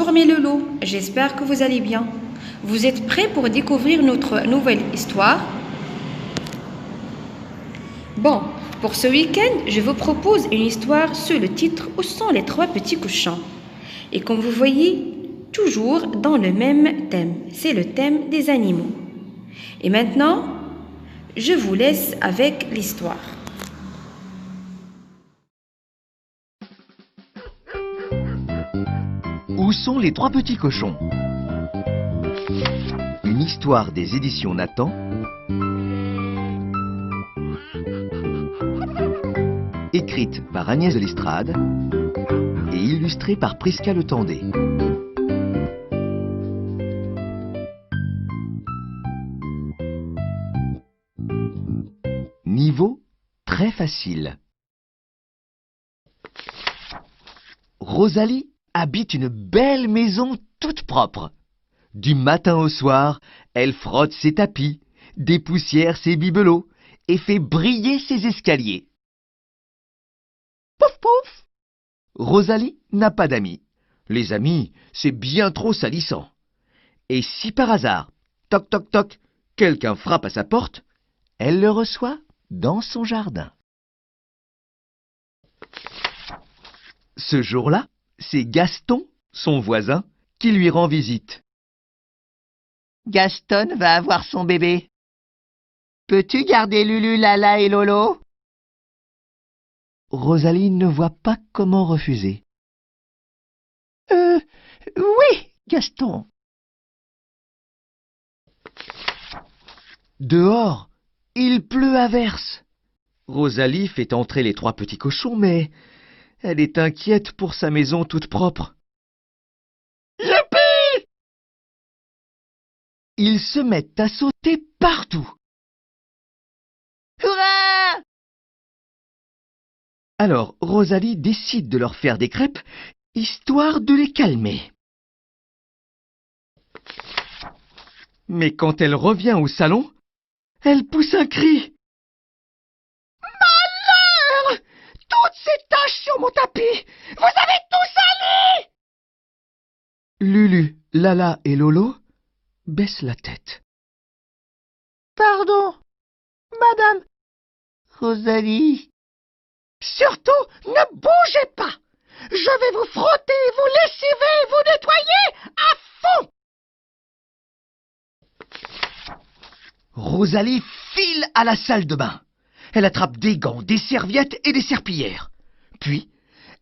Bonjour mes loulous, j'espère que vous allez bien. Vous êtes prêts pour découvrir notre nouvelle histoire? Bon, pour ce week-end, je vous propose une histoire sous le titre Où sont les trois petits cochons? Et comme vous voyez, toujours dans le même thème, c'est le thème des animaux. Et maintenant, je vous laisse avec l'histoire. Où sont les trois petits cochons? Une histoire des éditions Nathan, écrite par Agnès de Lestrade et illustrée par Prisca Le Tendé. Niveau très facile. Rosalie habite une belle maison toute propre. Du matin au soir, elle frotte ses tapis, dépoussière ses bibelots et fait briller ses escaliers. Pouf pouf! Rosalie n'a pas d'amis. Les amis, c'est bien trop salissant. Et si par hasard, toc toc toc, quelqu'un frappe à sa porte, elle le reçoit dans son jardin. Ce jour-là, c'est Gaston, son voisin, qui lui rend visite. Gaston va avoir son bébé. Peux-tu garder Lulu, Lala et Lolo? Rosalie ne voit pas comment refuser. Oui, Gaston. Dehors, il pleut à verse. Rosalie fait entrer les trois petits cochons, mais elle est inquiète pour sa maison toute propre. Youpi! Ils se mettent à sauter partout. Hurrah! Alors Rosalie décide de leur faire des crêpes, histoire de les calmer. Mais quand elle revient au salon, elle pousse un cri. Malheur! Toutes ces taches sur mon tapis! Vous avez tout sali! Lulu, Lala et Lolo baissent la tête. Pardon, madame Rosalie. Surtout, ne bougez pas! Je vais vous frotter, vous lessiver, vous nettoyer à fond! Rosalie file à la salle de bain. Elle attrape des gants, des serviettes et des serpillières. Puis,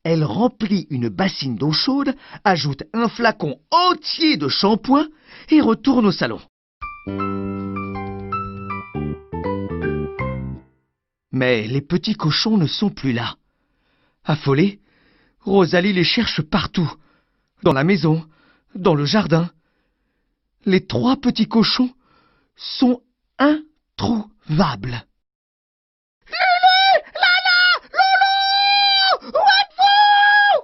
elle remplit une bassine d'eau chaude, ajoute un flacon entier de shampoing et retourne au salon. Mais les petits cochons ne sont plus là. Affolée, Rosalie les cherche partout. Dans la maison, dans le jardin. Les trois petits cochons sont introuvables. Lulu! Lala! Lolo! Où êtes-vous?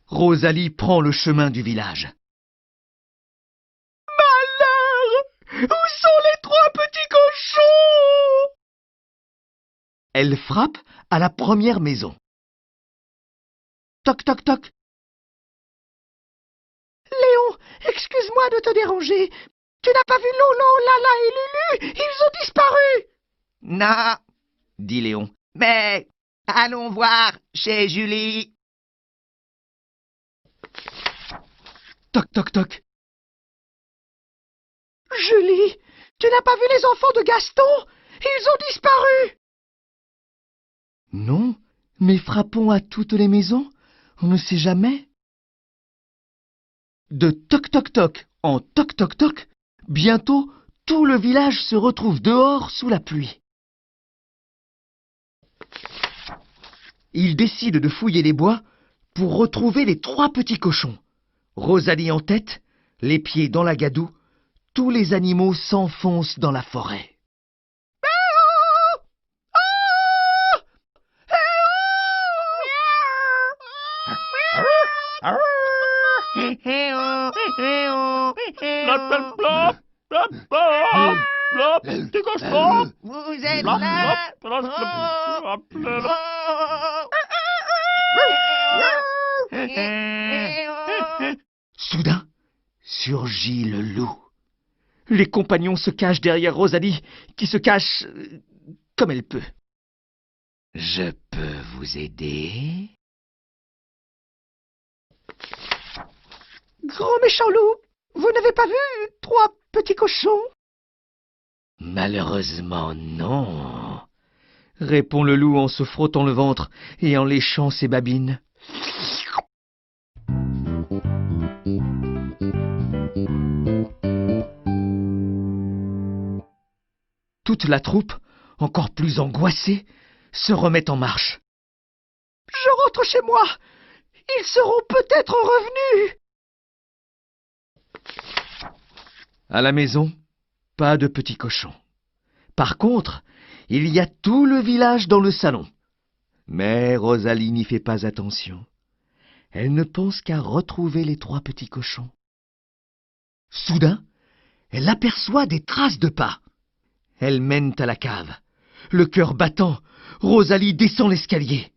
Rosalie prend le chemin du village. Malheur! Où sont les trois petits cochons? Elle frappe à la première maison. Toc toc toc. Léon, excuse-moi de te déranger. Tu n'as pas vu Lolo, Lala et Lulu? Ils ont disparu. Non, dit Léon. Mais allons voir chez Julie. Toc toc toc. Julie, tu n'as pas vu les enfants de Gaston? Ils ont disparu. Non, mais frappons à toutes les maisons. On ne sait jamais. De toc toc toc en toc toc toc, bientôt tout le village se retrouve dehors sous la pluie. Ils décident de fouiller les bois pour retrouver les trois petits cochons. Rosalie en tête, les pieds dans la gadoue, tous les animaux s'enfoncent dans la forêt. Petit cochon, vous êtes là? Soudain, surgit le loup. Les compagnons se cachent derrière Rosalie, qui se cache comme elle peut. Je peux vous aider? Grand méchant loup, vous n'avez pas vu 3 petits cochons? Malheureusement non, répond le loup en se frottant le ventre et en léchant ses babines. Toute la troupe, encore plus angoissée, se remet en marche. Je rentre chez moi. Ils seront peut-être revenus. À la maison, pas de petits cochons. Par contre, il y a tout le village dans le salon. Mais Rosalie n'y fait pas attention. Elle ne pense qu'à retrouver les 3 petits cochons. Soudain, elle aperçoit des traces de pas. Elles mènent à la cave. Le cœur battant, Rosalie descend l'escalier.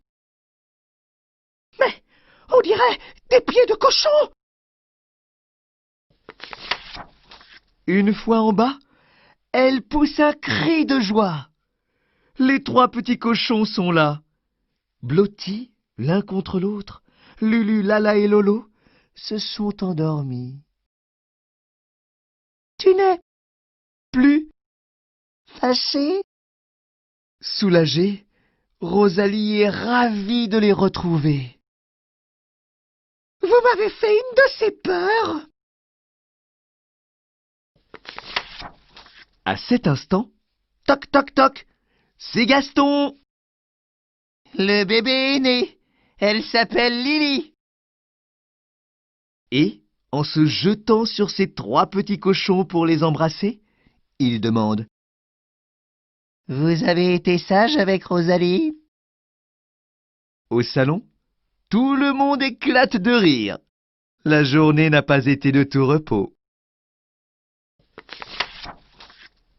Mais on dirait des pieds de cochon! Une fois en bas, elle pousse un cri de joie. Les 3 petits cochons sont là. Blottis l'un contre l'autre, Lulu, Lala et Lolo se sont endormis. Tu n'es plus fâchée? Soulagée, Rosalie est ravie de les retrouver. Vous m'avez fait une de ces peurs. À cet instant, toc toc toc, c'est Gaston. Le bébé est né. Elle s'appelle Lily. Et, en se jetant sur ces 3 petits cochons pour les embrasser, il demande: Vous avez été sage avec Rosalie? Au salon, tout le monde éclate de rire. La journée n'a pas été de tout repos.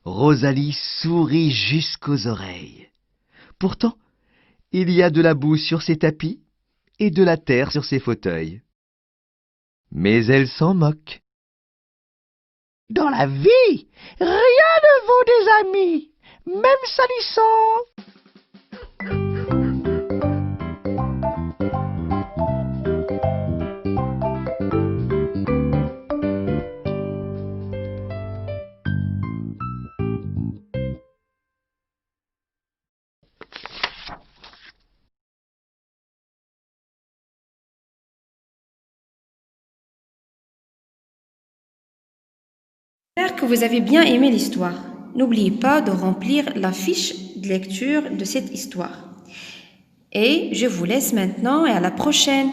Rosalie sourit jusqu'aux oreilles. Pourtant, il y a de la boue sur ses tapis et de la terre sur ses fauteuils. Mais elle s'en moque. Dans la vie, rien ne vaut des amis, même salissants. J'espère que vous avez bien aimé l'histoire. N'oubliez pas de remplir la fiche de lecture de cette histoire. Et je vous laisse maintenant et à la prochaine.